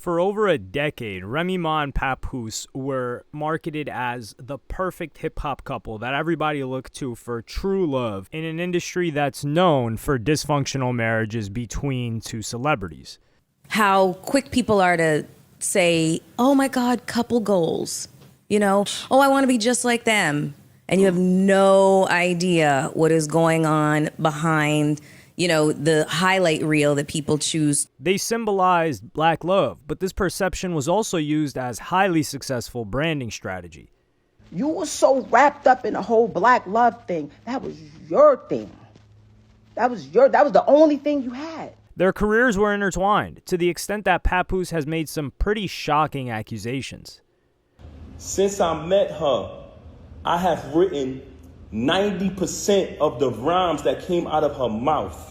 For over a decade, Remy Ma and Papoose were marketed as the perfect hip-hop couple that everybody looked to for true love in an industry that's known for dysfunctional marriages between two celebrities. How quick people are to say, oh my God, couple goals. You know, oh, I want to be just like them. And you have no idea what is going on behind, the highlight reel that people choose. They symbolized black love, but this perception was also used as highly successful branding strategy. You were so wrapped up in the whole black love thing. That was your thing. That was the only thing you had. Their careers were intertwined to the extent that Papoose has made some pretty shocking accusations. Since I met her, I have written 90% of the rhymes that came out of her mouth.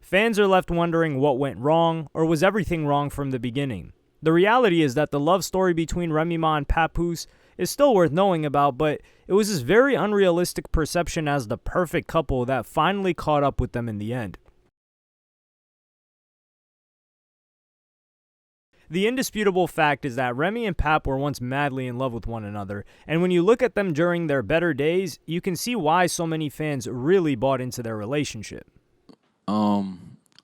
Fans are left wondering what went wrong, or was everything wrong from the beginning? The reality is that the love story between Remy Ma and Papoose is still worth knowing about, but it was this very unrealistic perception as the perfect couple that finally caught up with them in the end. The indisputable fact is that Remy and Pap were once madly in love with one another, and when you look at them during their better days, you can see why so many fans really bought into their relationship.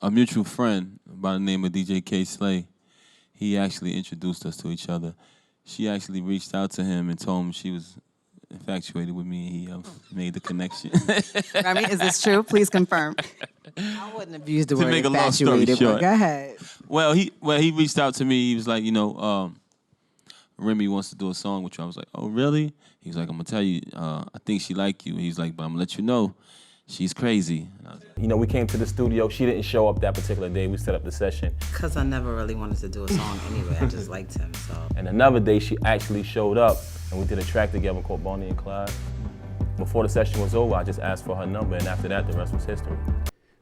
A mutual friend by the name of DJ K. Slay, he actually introduced us to each other. She actually reached out to him and told him she was infatuated with me. He made the connection. Remy, is this true? Please confirm. I wouldn't have used the word make a long story infatuated, short. but go ahead. Well, he reached out to me. He was like, Remy wants to do a song with you. I was like, oh, really? He was like, I'm going to tell you, I think she like you. He's like, but I'm going to let you know, she's crazy. We came to the studio. She didn't show up that particular day. We set up the session. Because I never really wanted to do a song anyway. I just liked him, so. And another day, she actually showed up, and we did a track together called Bonnie and Clyde. Before the session was over, I just asked for her number, and after that, the rest was history.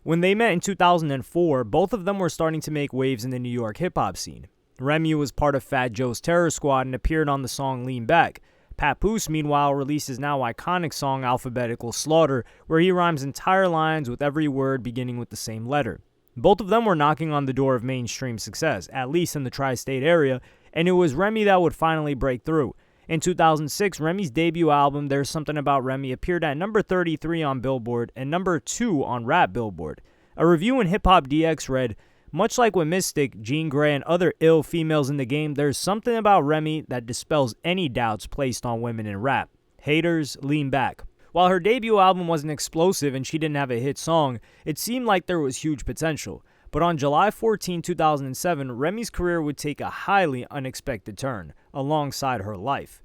When they met in 2004, both of them were starting to make waves in the New York hip-hop scene. Remy was part of Fat Joe's Terror Squad and appeared on the song Lean Back. Papoose, meanwhile, released his now iconic song Alphabetical Slaughter, where he rhymes entire lines with every word beginning with the same letter. Both of them were knocking on the door of mainstream success, at least in the tri-state area, and it was Remy that would finally break through. In 2006, Remy's debut album, There's Something About Remy, appeared at number 33 on Billboard and number 2 on Rap Billboard. A review in Hip Hop DX read, much like with Mystic, Jean Grey, and other ill females in the game, there's something about Remy that dispels any doubts placed on women in rap. Haters, lean back. While her debut album wasn't explosive and she didn't have a hit song, it seemed like there was huge potential. But on July 14, 2007, Remy's career would take a highly unexpected turn, alongside her life.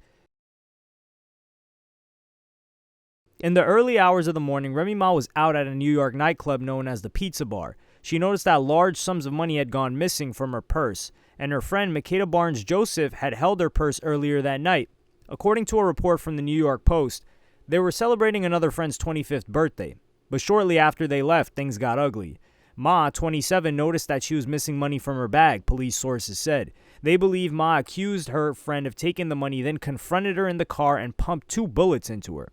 In the early hours of the morning, Remy Ma was out at a New York nightclub known as the Pizza Bar. She noticed that large sums of money had gone missing from her purse, and her friend Makeda Barnes-Joseph had held her purse earlier that night. According to a report from the New York Post, they were celebrating another friend's 25th birthday. But shortly after they left, things got ugly. Ma, 27, noticed that she was missing money from her bag, police sources said. They believe Ma accused her friend of taking the money, then confronted her in the car and pumped 2 bullets into her.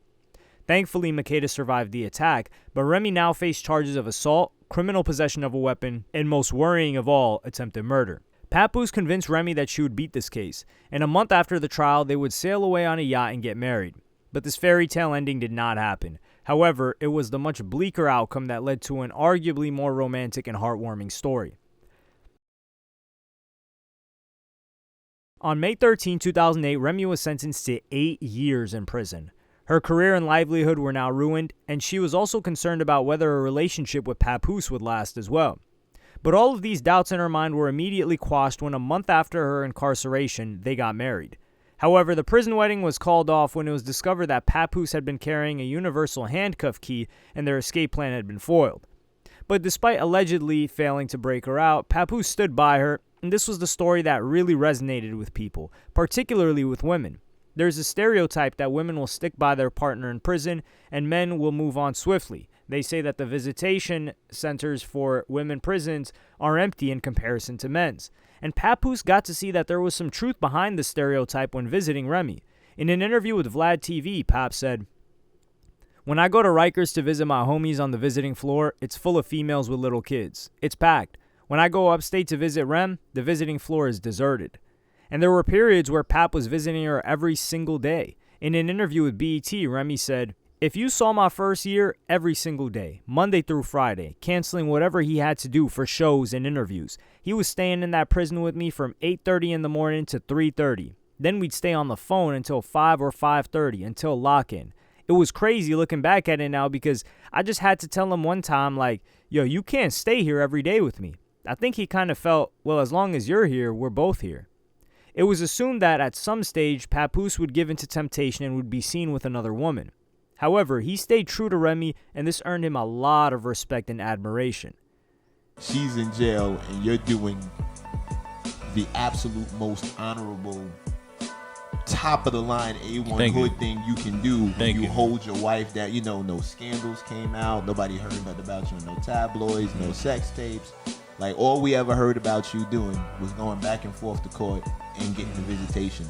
Thankfully, Makeda survived the attack, but Remy now faced charges of assault, criminal possession of a weapon, and most worrying of all, attempted murder. Papoose convinced Remy that she would beat this case, and a month after the trial, they would sail away on a yacht and get married. But this fairy tale ending did not happen. However, it was the much bleaker outcome that led to an arguably more romantic and heartwarming story. On May 13, 2008, Remy was sentenced to 8 years in prison. Her career and livelihood were now ruined, and she was also concerned about whether a relationship with Papoose would last as well. But all of these doubts in her mind were immediately quashed when a month after her incarceration, they got married. However, the prison wedding was called off when it was discovered that Papoose had been carrying a universal handcuff key and their escape plan had been foiled. But despite allegedly failing to break her out, Papoose stood by her, and this was the story that really resonated with people, particularly with women. There's a stereotype that women will stick by their partner in prison and men will move on swiftly. They say that the visitation centers for women prisons are empty in comparison to men's. And Papoose got to see that there was some truth behind the stereotype when visiting Remy. In an interview with Vlad TV, Pap said, "When I go to Rikers to visit my homies on the visiting floor, it's full of females with little kids. It's packed. When I go upstate to visit Rem, the visiting floor is deserted. And there were periods where Pap was visiting her every single day. In an interview with BET, Remy said, "If you saw my first year, every single day, Monday through Friday, canceling whatever he had to do for shows and interviews. He was staying in that prison with me from 8:30 in the morning to 3:30. Then we'd stay on the phone until 5 or 5:30 until lock-in. It was crazy looking back at it now because I just had to tell him one time, like, yo, you can't stay here every day with me. I think he kind of felt, well, as long as you're here, we're both here." It was assumed that at some stage, Papoose would give in to temptation and would be seen with another woman. However, he stayed true to Remy, and this earned him a lot of respect and admiration. She's in jail, and you're doing the absolute most honorable, top of the line A1 hood thing you can do. You hold your wife that, you know, no scandals came out, nobody heard nothing about you in no tabloids, no sex tapes. Like, all we ever heard about you doing was going back and forth to court and getting the visitation.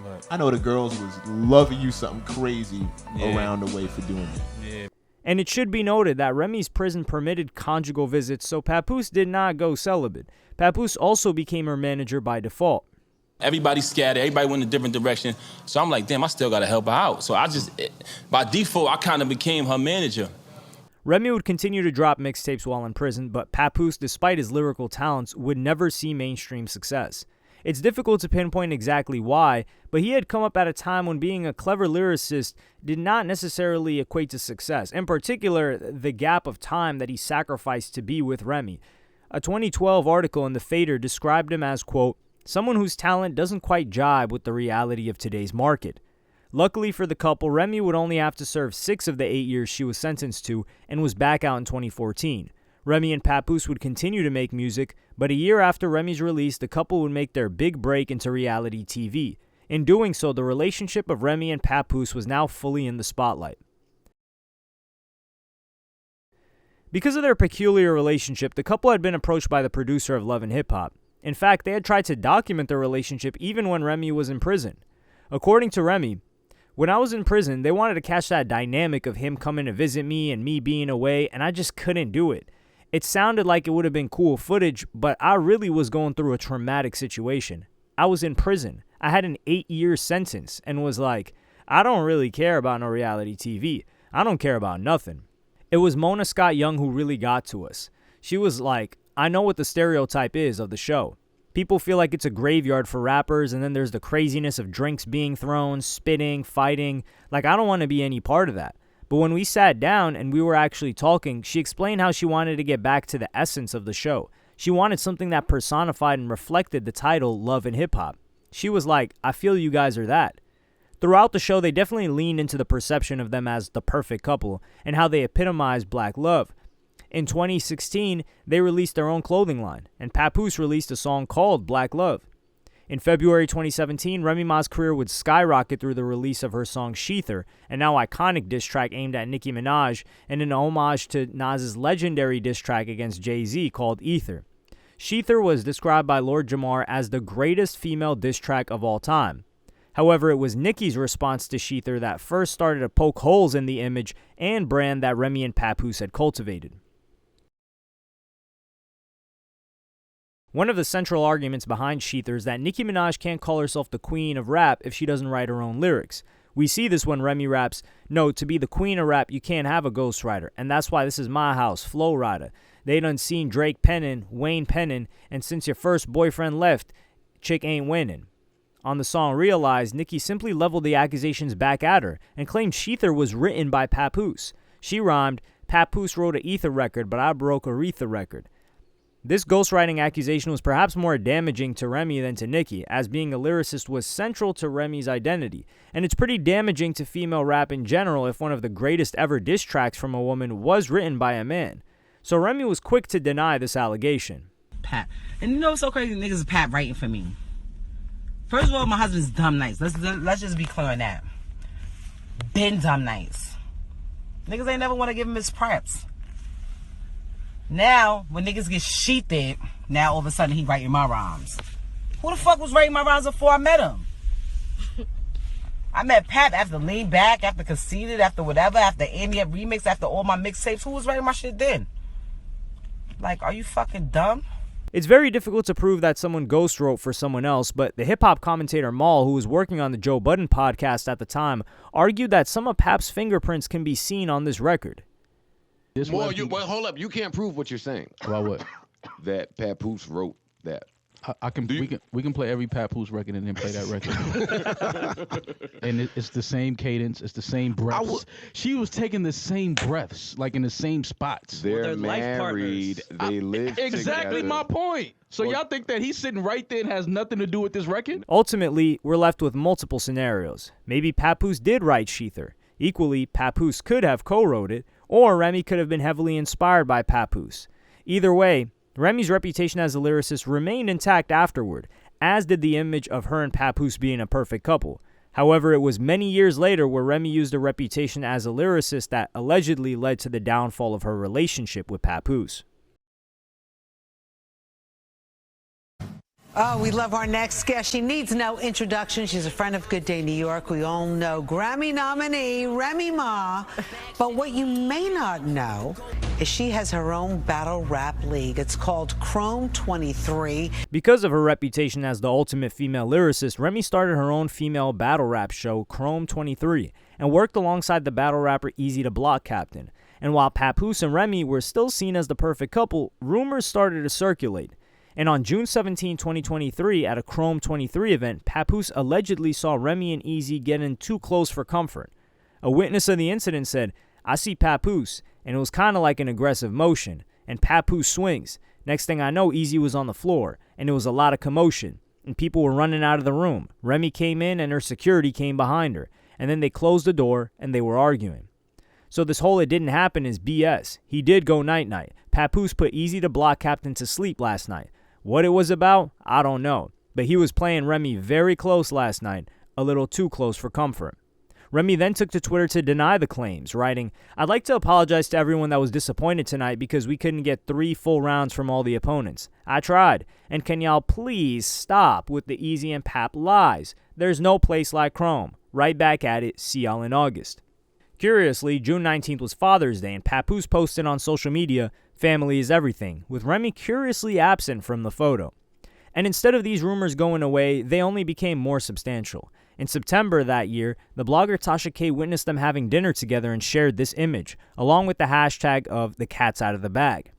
Right. I know the girls was loving you something crazy around the way for doing that. Yeah. And it should be noted that Remy's prison permitted conjugal visits, so Papoose did not go celibate. Papoose also became her manager by default. Everybody scattered, everybody went in a different direction. So I'm like, damn, I still got to help her out. So by default, I kind of became her manager. Remy would continue to drop mixtapes while in prison, but Papoose, despite his lyrical talents, would never see mainstream success. It's difficult to pinpoint exactly why, but he had come up at a time when being a clever lyricist did not necessarily equate to success, in particular, the gap of time that he sacrificed to be with Remy. A 2012 article in The Fader described him as, quote, "someone whose talent doesn't quite jibe with the reality of today's market." Luckily for the couple, Remy would only have to serve 6 of the 8 years she was sentenced to and was back out in 2014. Remy and Papoose would continue to make music, but a year after Remy's release, the couple would make their big break into reality TV. In doing so, the relationship of Remy and Papoose was now fully in the spotlight. Because of their peculiar relationship, the couple had been approached by the producer of Love and Hip Hop. In fact, they had tried to document their relationship even when Remy was in prison. According to Remy, "When I was in prison, they wanted to catch that dynamic of him coming to visit me and me being away, and I just couldn't do it. It sounded like it would have been cool footage, but I really was going through a traumatic situation. I was in prison. I had an 8-year sentence and was like, I don't really care about no reality TV. I don't care about nothing." It was Mona Scott Young who really got to us. She was like, "I know what the stereotype is of the show. People feel like it's a graveyard for rappers, and then there's the craziness of drinks being thrown, spitting, fighting. Like, I don't want to be any part of that." But when we sat down and we were actually talking, she explained how she wanted to get back to the essence of the show. She wanted something that personified and reflected the title Love and Hip Hop. She was like, "I feel you guys are that." Throughout the show, they definitely leaned into the perception of them as the perfect couple and how they epitomized black love. In 2016, they released their own clothing line, and Papoose released a song called Black Love. In February 2017, REMY'S career would skyrocket through the release of her song Sheether, a now iconic diss track aimed at Nicki Minaj, and an homage to Nas's legendary diss track against Jay-Z called Ether. Sheether was described by Lord Jamar as the greatest female diss track of all time. However, it was Nicki's response to Sheether that first started to poke holes in the image and brand that Remy and Papoose had cultivated. One of the central arguments behind Sheether is that Nicki Minaj can't call herself the queen of rap if she doesn't write her own lyrics. We see this when Remy raps, "No, to be the queen of rap, you can't have a ghostwriter, and that's why this is my house, Flow Rider. They done seen Drake penning, Wayne penning, and since your first boyfriend left, chick ain't winning." On the song Realize, Nicki simply leveled the accusations back at her and claimed Sheether was written by Papoose. She rhymed, "Papoose wrote a Ether record, but I broke a Aretha record." This ghostwriting accusation was perhaps more damaging to Remy than to Nicki, as being a lyricist was central to Remy's identity, and it's pretty damaging to female rap in general if one of the greatest ever diss tracks from a woman was written by a man. So Remy was quick to deny this allegation. Pat. And you know what's so crazy? Niggas is Pat writing for me. First of all, my husband's dumb nice. Let's just be clear on that. Been dumb nice. Niggas ain't never want to give him his preps. Now, when niggas get sheethed, now all of a sudden he writing my rhymes. Who the fuck was writing my rhymes before I met him? I met Pat after Lean Back, after Conceited, after whatever, after Amy Up Remix, after all my mixtapes. Who was writing my shit then? Like, are you fucking dumb? It's very difficult to prove that someone ghost wrote for someone else, but the hip-hop commentator Maul, who was working on the Joe Budden podcast at the time, argued that some of Pap's fingerprints can be seen on this record. Well, hold up. You can't prove what you're saying. About what? That Papoose wrote that. We can play every Papoose record and then play that record. And it's the same cadence, it's the same breaths. She was taking the same breaths, like in the same spots. They're married. They live exactly together. my point. So y'all think that he's sitting right there and has nothing to do with this record? Ultimately, we're left with multiple scenarios. Maybe Papoose did write Sheether. Equally, Papoose could have co-wrote it, or Remy could have been heavily inspired by Papoose. Either way, Remy's reputation as a lyricist remained intact afterward, as did the image of her and Papoose being a perfect couple. However, it was many years later where Remy used a reputation as a lyricist that allegedly led to the downfall of her relationship with Papoose. Oh, we love our next guest. She needs no introduction. She's a friend of Good Day New York. We all know Grammy nominee Remy Ma. But what you may not know is she has her own battle rap league. It's called Chrome 23. Because of her reputation as the ultimate female lyricist, Remy started her own female battle rap show, Chrome 23, and worked alongside the battle rapper Easy to Block Captain. And while Papoose and Remy were still seen as the perfect couple, rumors started to circulate. And on June 17, 2023, at a Chrome 23 event, Papoose allegedly saw Remy and Easy getting too close for comfort. A witness of the incident said, "I see Papoose, and it was kind of like an aggressive motion, and Papoose swings. Next thing I know, Easy was on the floor, and there was a lot of commotion, and people were running out of the room. Remy came in, and her security came behind her, and then they closed the door, and they were arguing." So this whole "it didn't happen" is BS. He did go night-night. Papoose put Easy to Block Captain to sleep last night. What it was about, I don't know, but he was playing Remy very close last night, a little too close for comfort. Remy then took to Twitter to deny the claims, writing, "I'd like to apologize to everyone that was disappointed tonight because we couldn't get 3 full rounds from all the opponents. I tried, and can y'all please stop with the Easy and Pap lies? There's no place like Chrome. Right back at it, see y'all in August." Curiously, June 19th was Father's Day, and Papoose posted on social media, "Family is everything," with Remy curiously absent from the photo. And instead of these rumors going away, they only became more substantial. In September that year, the blogger Tasha K witnessed them having dinner together and shared this image, along with the hashtag of "the cat's out of the bag."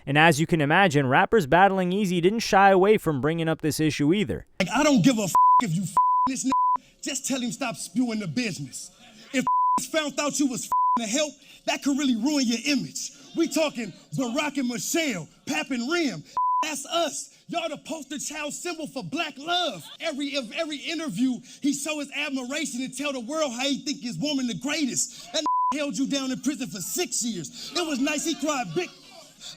And as you can imagine, rappers battling Easy didn't shy away from bringing up this issue either. Like, I don't give a if you this nigga, just tell him stop spewing the business. If found out you was to help, that could really ruin your image. We talking Barack and Michelle, Pap and Rem. That's us. Y'all the poster child symbol for black love. Every interview, he show his admiration and tell the world how he think his woman the greatest. That held you down in prison for 6 years. It was nice he cried big.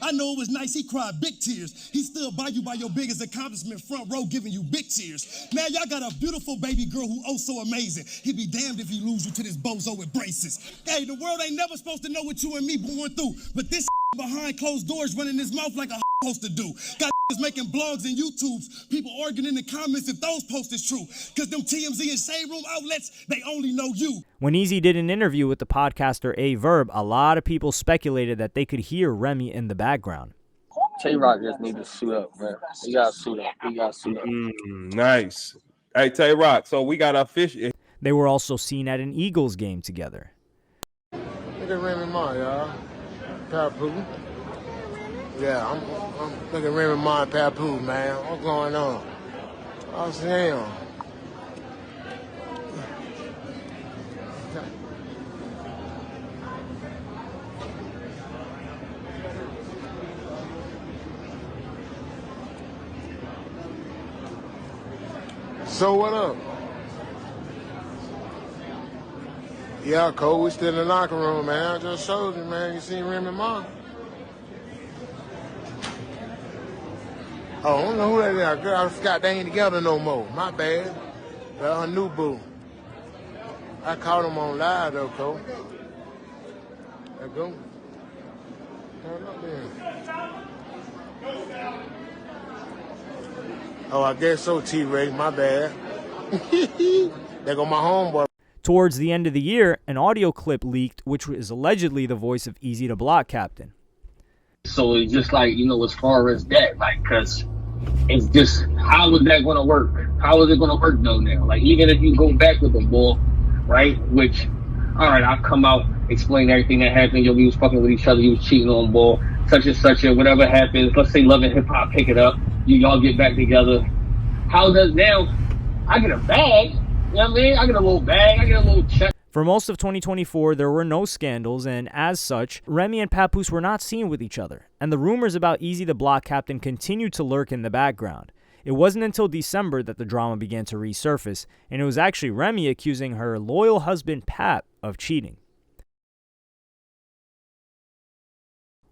I know it was nice he cried big tears. He stood by you by your biggest accomplishment, front row giving you big tears. Now y'all got a beautiful baby girl who oh so amazing. He'd be damned if he lose you to this bozo with braces. Hey, the world ain't never supposed to know what you and me going through, but this behind closed doors running his mouth like a supposed to do. Got making blogs and YouTubes, people arguing in the comments if those posts is true. Cause them TMZ and Shade Room outlets, they only know you. When Easy did an interview with the podcaster A Verb, a lot of people speculated that they could hear Remy in the background. Tay-Rock just need to suit up, man. He got to suit up. He got to suit up. Nice. Hey, Tay-Rock, so we got our fish. They were also seen at an Eagles game together. Look at Remy Ma, y'all. Papoose. Yeah, I'm looking at Remy Ma and Papoose, man. What's going on? Oh, damn. So what up? Yeah, Cole, we still in the locker room, man. I just showed you, man. You seen Remy Ma? Oh, I don't know who that is. Girl, I forgot they ain't together no more. My bad. Well, her new boo. I caught him on live, though, Cole. There go. Turn up there. Oh, I guess so, T-Ray. My bad. There go my homeboy. Towards the end of the year, an audio clip leaked which was allegedly the voice of Easy to Block Captain. So it's just like, you know, as far as that, like, cause it's just, how is that gonna work? How is it gonna work though now? Like, even if you go back with the ball, right? Which, all right, I'll come out, explain everything that happened. Yo, we was fucking with each other, you was cheating on ball, such and such, and whatever happens. Let's say Love and Hip Hop pick it up, y'all get back together. How does now? I get a bag, you know what I mean? I get a little bag, I get a little check. For most of 2024, there were no scandals, and as such, Remy and Papoose were not seen with each other, and the rumors about Easy the Block Captain continued to lurk in the background. It wasn't until December that the drama began to resurface, and it was actually Remy accusing her loyal husband Pap of cheating.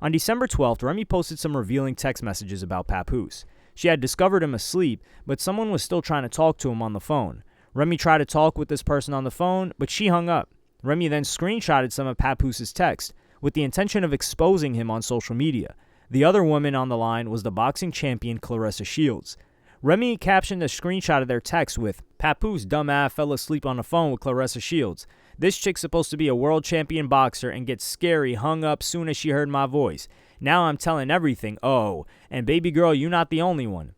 On December 12th, Remy posted some revealing text messages about Papoose. She had discovered him asleep, but someone was still trying to talk to him on the phone. Remy tried to talk with this person on the phone, but she hung up. Remy then screenshotted some of Papoos's text with the intention of exposing him on social media. The other woman on the line was the boxing champion CLARESSA Shields. Remy captioned a screenshot of their text with, "Papoose dumbass fell asleep on the phone with CLARESSA Shields. This chick's supposed to be a world champion boxer and gets scary, hung up soon as she heard my voice. Now I'm telling everything, oh, and baby girl, you not the only one."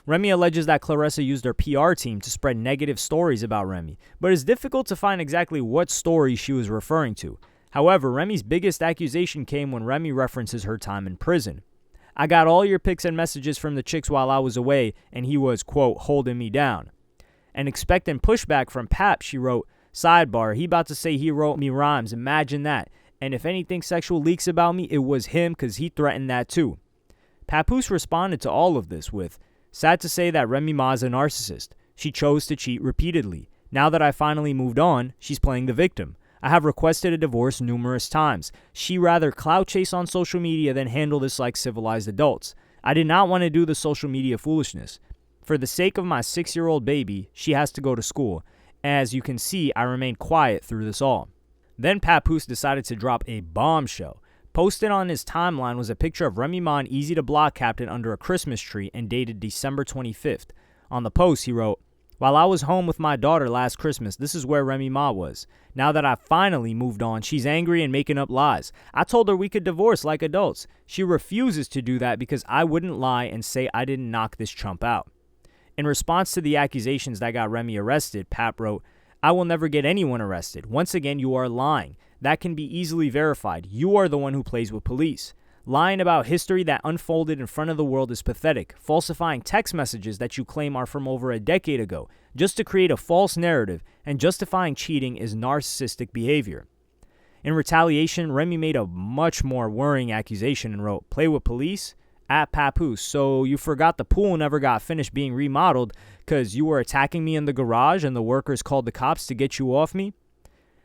Remy alleges that CLARESSA used her PR team to spread negative stories about Remy, but it's difficult to find exactly what stories she was referring to. However, Remy's biggest accusation came when Remy references her time in prison. "I got all your pics and messages from the chicks while I was away, and he was, quote, holding me down." And expecting pushback from Pap, she wrote, "Sidebar, he about to say he wrote me rhymes, imagine that. And if anything sexual leaks about me, it was him because he threatened that too." Papoose responded to all of this with, "Sad to say that Remy Ma is a narcissist. She chose to cheat repeatedly. Now that I finally moved on, she's playing the victim. I have requested a divorce numerous times. She rather clout chase on social media than handle this like civilized adults. I did not want to do the social media foolishness. For the sake of my 6-year-old baby, she has to go to school. As you can see, I remained quiet through this all." Then Papoose decided to drop a bombshell. Posted on his timeline was a picture of Remy Ma and Easy the Block Captain under a Christmas tree and dated December 25th. On the post, he wrote, "While I was home with my daughter last Christmas, this is where Remy Ma was. Now that I finally moved on, she's angry and making up lies. I told her we could divorce like adults. She refuses to do that because I wouldn't lie and say I didn't knock this chump out." In response to the accusations that got Remy arrested, Pap wrote, "I will never get anyone arrested. Once again, you are lying. That can be easily verified. You are the one who plays with police. Lying about history that unfolded in front of the world is pathetic. Falsifying text messages that you claim are from over a decade ago just to create a false narrative and justifying cheating is narcissistic behavior." In retaliation, Remy made a much more worrying accusation and wrote, "Play with police? At Papoose, so you forgot the pool never got finished being remodeled because you were attacking me in the garage and the workers called the cops to get you off me?"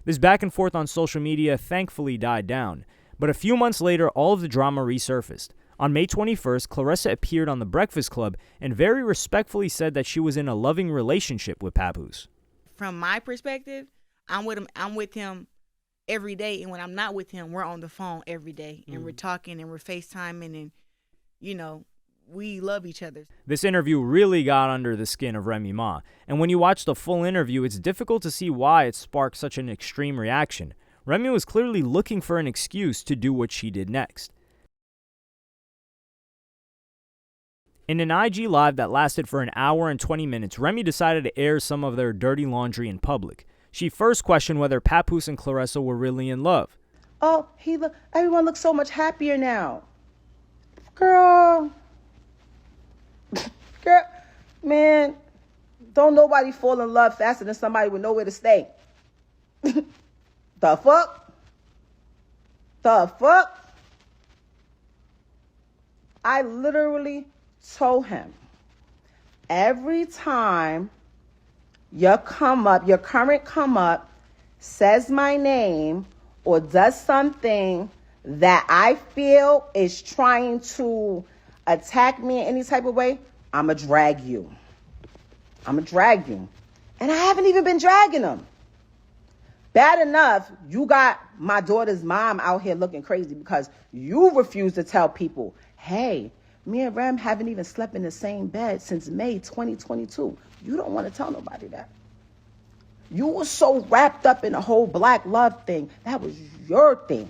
This back and forth on social media thankfully died down, but a few months later, all of the drama resurfaced. On May 21st, CLARESSA appeared on The Breakfast Club and very respectfully said that she was in a loving relationship with Papoose. From my perspective, I'm with him every day, and when I'm not with him, we're on the phone every day, and we're talking and we're FaceTiming, and you know, we love each other. This interview really got under the skin of Remy Ma, and when you watch the full interview, it's difficult to see why it sparked such an extreme reaction. Remy was clearly looking for an excuse to do what she did next. In an IG Live that lasted for an hour and 20 minutes, Remy decided to air some of their dirty laundry in public. She first questioned whether Papoose and CLARESSA were really in love. "Oh, everyone looks so much happier now." Girl, man, don't nobody fall in love faster than somebody with nowhere to stay. The fuck? I literally told him, every time your current come up says my name or does something that I feel is trying to attack me in any type of way, I'ma drag you. And I haven't even been dragging them. Bad enough, you got my daughter's mom out here looking crazy because you refuse to tell people, hey, me and Rem haven't even slept in the same bed since May 2022. You don't want to tell nobody that. You were so wrapped up in the whole black love thing. That was your thing.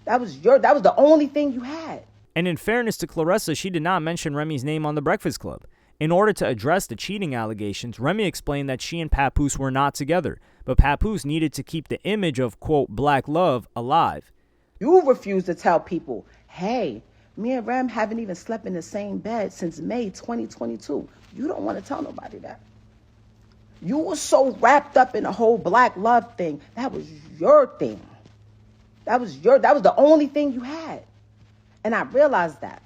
That was the only thing you had. And in fairness to Claressa, she did not mention Remy's name on The Breakfast Club. In order to address the cheating allegations, Remy explained that she and Papoose were not together, but Papoose needed to keep the image of, quote, black love alive. You refuse to tell people, hey, me and Rem haven't even slept in the same bed since May 2022. You don't want to tell nobody that. You were so wrapped up in the whole black love thing. That was your thing. That was the only thing you had. And I realized that.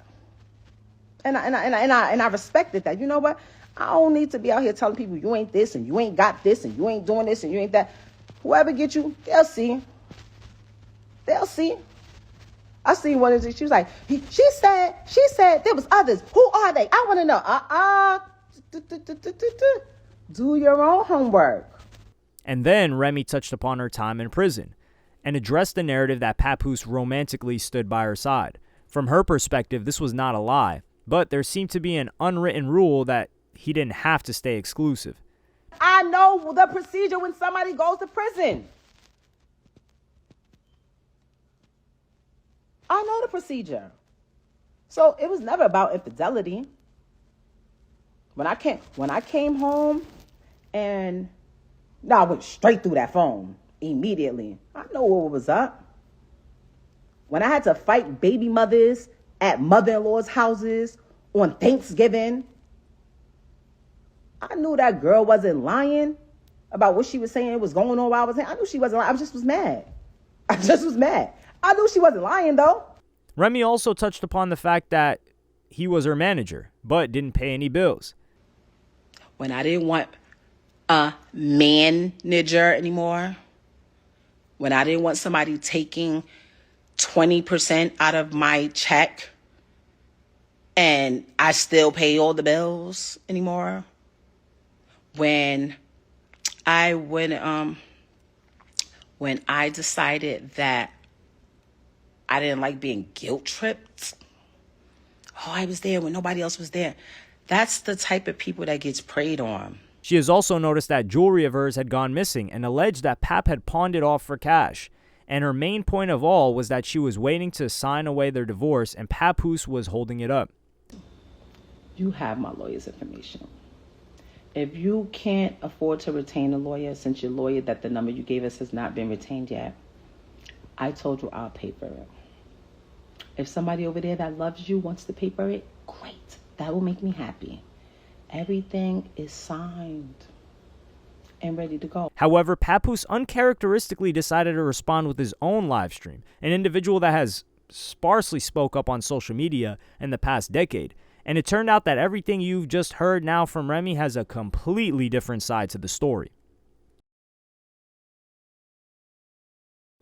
And I respected that. You know what? I don't need to be out here telling people you ain't this and you ain't got this and you ain't doing this and you ain't that. Whoever get you, they'll see. They'll see. I seen one of these. She was like, she said there was others. Who are they? I want to know. Do your own homework. And then Remy touched upon her time in prison and addressed the narrative that Papoose romantically stood by her side. From her perspective, this was not a lie, but there seemed to be an unwritten rule that he didn't have to stay exclusive. I know the procedure when somebody goes to prison. I know the procedure. So it was never about infidelity. When I came home and I went straight through that phone immediately. I know what was up. When I had to fight baby mothers at mother-in-law's houses on Thanksgiving, I knew that girl wasn't lying about what she was saying was going on while I was saying. I knew she wasn't lying. I just was mad. I knew she wasn't lying, though. Remy also touched upon the fact that he was her manager, but didn't pay any bills. When I didn't want a manager anymore, when I didn't want somebody taking 20% out of my check and I still pay all the bills anymore, when I decided that I didn't like being guilt tripped. Oh, I was there when nobody else was there. That's the type of people that gets preyed on. She has also noticed that jewelry of hers had gone missing and alleged that Pap had pawned it off for cash. And her main point of all was that she was waiting to sign away their divorce and Papoose was holding it up. You have my lawyer's information. If you can't afford to retain a lawyer, since your lawyer that the number you gave us has not been retained yet, I told you I'll pay for it. If somebody over there that loves you wants to pay for it, great. That will make me happy. Everything is signed and ready to go. However, Papoose uncharacteristically decided to respond with his own live stream, an individual that has sparsely spoke up on social media in the past decade. And it turned out that everything you've just heard now from Remy has a completely different side to the story.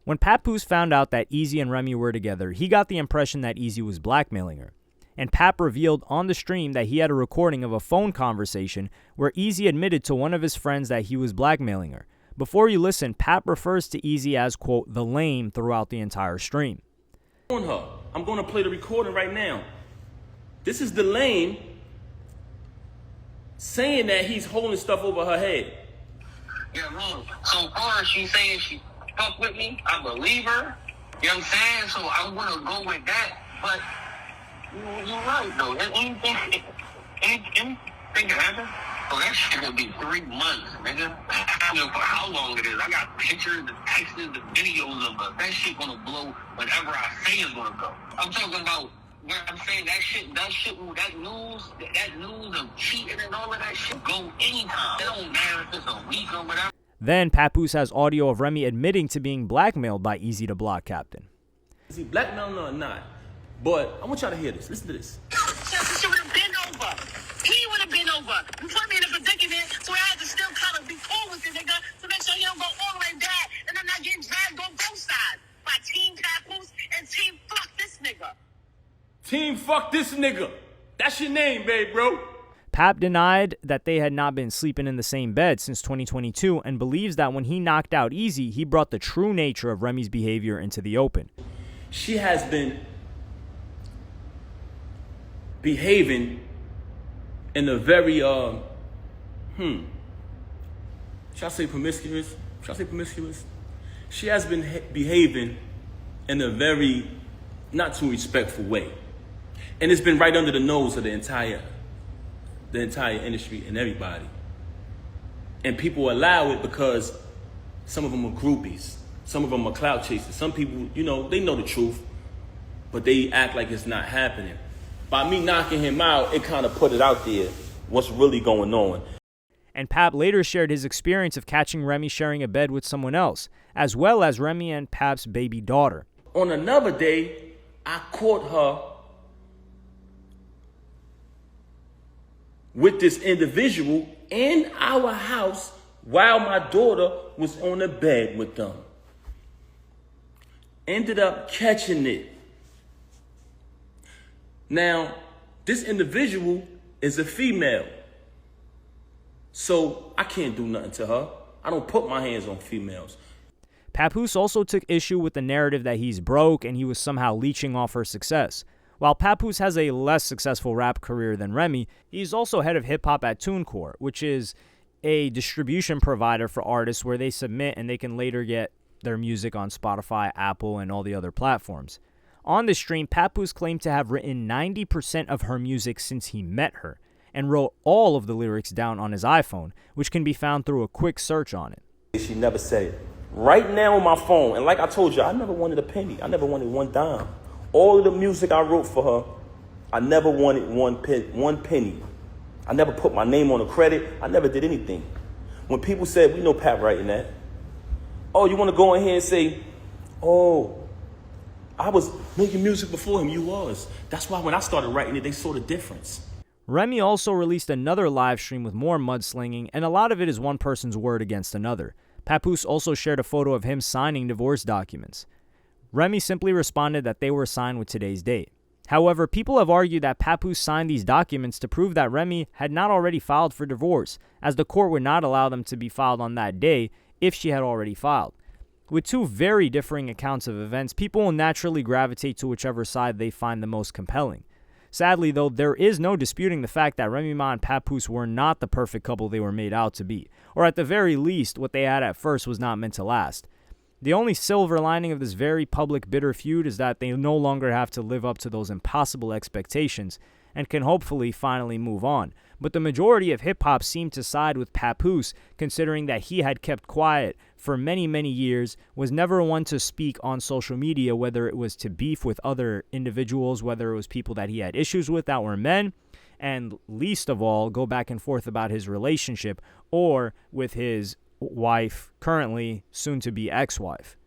When Papoose found out that Easy and Remy were together, he got the impression that Easy was blackmailing her. And Pap revealed on the stream that he had a recording of a phone conversation where Easy admitted to one of his friends that he was blackmailing her. Before you listen, Pap refers to Easy as, quote, the lame throughout the entire stream. On her. I'm going to play the recording right now. This is the lame saying that he's holding stuff over her head. Yeah, wrong. So far, she's saying she fuck with me. I believe her. You know what I'm saying? So I'm going to go with that. But you're right, though. Anything can happen. So that shit will be 3 months, nigga. I don't know for how long it is. I got pictures, the texts, the videos of her. That shit going to blow whenever I say it's going to go. I'm talking about where I'm saying that news of cheating and all of that shit go anytime. It don't matter if it's a week or whatever. Then Papoose has audio of Remy admitting to being blackmailed by Easy the Block Captain. Is he blackmailing her or not? But I want y'all to hear this. Listen to this. She would have been over. He would have been over. You put me in a predicament, so I had to still kind of be cool with this nigga to make sure he don't go all the way back and I'm not getting dragged on both sides by Team Papoose and Team Fuck This Nigga. Team Fuck This Nigga. That's your name, babe, bro. Pap denied that they had not been sleeping in the same bed since 2022 and believes that when he knocked out Easy, he brought the true nature of Remy's behavior into the open. She has been behaving in a very, should I say promiscuous? She has been behaving in a very not too respectful way. And it's been right under the nose of the entire industry and everybody. And people allow it because some of them are groupies. Some of them are clout chasers. Some people, you know, they know the truth, but they act like it's not happening. By me knocking him out, it kind of put it out there, what's really going on. And Pap later shared his experience of catching Remy sharing a bed with someone else, as well as Remy and Pap's baby daughter. On another day, I caught her with this individual in our house while my daughter was on the bed with them. Ended up catching it. Now, this individual is a female. So I can't do nothing to her. I don't put my hands on females. Papoose also took issue with the narrative that he's broke and he was somehow leeching off her success. While Papoose has a less successful rap career than Remy, he's also head of hip-hop at TuneCore, which is a distribution provider for artists where they submit and they can later get their music on Spotify, Apple, and all the other platforms. On the stream, Papoose claimed to have written 90% of her music since he met her, and wrote all of the lyrics down on his iPhone, which can be found through a quick search on it. She never said it. Right now on my phone, and like I told you, I never wanted a penny. I never wanted one dime. All of the music I wrote for her, I never wanted one penny. I never put my name on the credit. I never did anything. When people said, we know Pap writing that. Oh, you want to go in here and say, oh, I was making music before him. You was. That's why when I started writing it, they saw the difference. Remy also released another live stream with more mudslinging, and a lot of it is one person's word against another. Papoose also shared a photo of him signing divorce documents. Remy simply responded that they were signed with today's date. However, people have argued that Papoose signed these documents to prove that Remy had not already filed for divorce, as the court would not allow them to be filed on that day if she had already filed. With two very differing accounts of events, people will naturally gravitate to whichever side they find the most compelling. Sadly, though, there is no disputing the fact that Remy Ma and Papoose were not the perfect couple they were made out to be, or at the very least, what they had at first was not meant to last. The only silver lining of this very public bitter feud is that they no longer have to live up to those impossible expectations and can hopefully finally move on. But the majority of hip-hop seemed to side with Papoose, considering that he had kept quiet for many, many years, was never one to speak on social media, whether it was to beef with other individuals, whether it was people that he had issues with that were men, and least of all, go back and forth about his relationship or with his wife, currently soon-to-be ex-wife.